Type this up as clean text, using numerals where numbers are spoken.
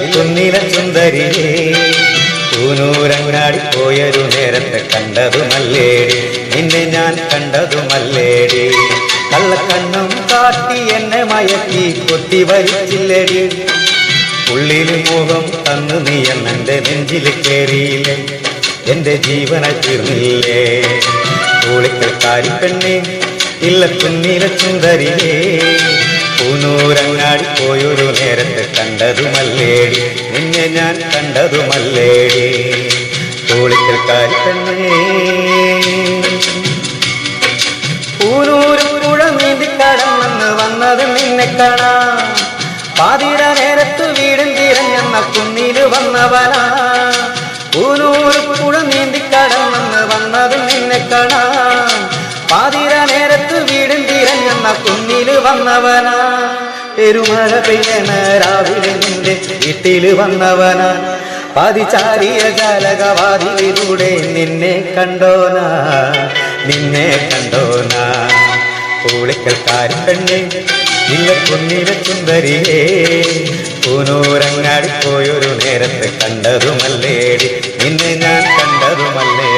കുന്നിലെ സുന്ദരിയേ പൂനൂരങ്ങാടി പോയൊരു നേരത്തെ കണ്ടതുമല്ലേടി നിന്നെ ഞാൻ കണ്ടതുമല്ലേടി കള്ളക്കണ്ണും കാട്ടി എന്നെ മയക്കി കൊത്തി വലിച്ചില്ലേടി ഉള്ളില് മോഹം തന്നു നീ എന്നെ നെഞ്ചിൽ കേറിയില്ലേ എന്റെ ജീവനെ തീർന്നില്ലേ കൂളിക്കൽക്കാരി പെണ്ണേ കുന്നിലെ സുന്ദരിയേ പൂനൂരങ്ങാടി പോയൊരു നേരത്തെ കണ്ടതുമല്ലേടി നിന്നെ ഞാൻ കണ്ടതുമല്ലേടി കൂളിക്കൽക്കാരി പെണ്ണേ പൂനൂര് പുഴ നീന്തി കടന്നെന്ന് വന്നത് നിന്നെ കാണാം പാതിര നേരത്തു വീടും തിരഞ്ഞെന്ന കുന്നില് വന്നവനാ പൂനൂര് പുഴ നീന്തി കടന്നെന്ന് വന്നത് നിന്നെ കാണാം പാതിര നേരത്തു വീടും തിരഞ്ഞെന്ന കുന്നില് വന്നവനാ പെരുമഴ പെയ്യണ രാവിലെ നിന്റെ വീട്ടില് വന്നവനാ പാതിചാരിയ ജാലകവാതിലൂടെ നിന്നെ കണ്ടോനാ പൂളിക്കൽക്കാരി പെണ്ണേ കുന്നിലെ സുന്ദരിയേ പൂനൂരങ്ങാടി പോയൊരു നേരത്തെ കണ്ടതുമല്ലേടി നിന്നെ ഞാൻ കണ്ടതുമല്ലേ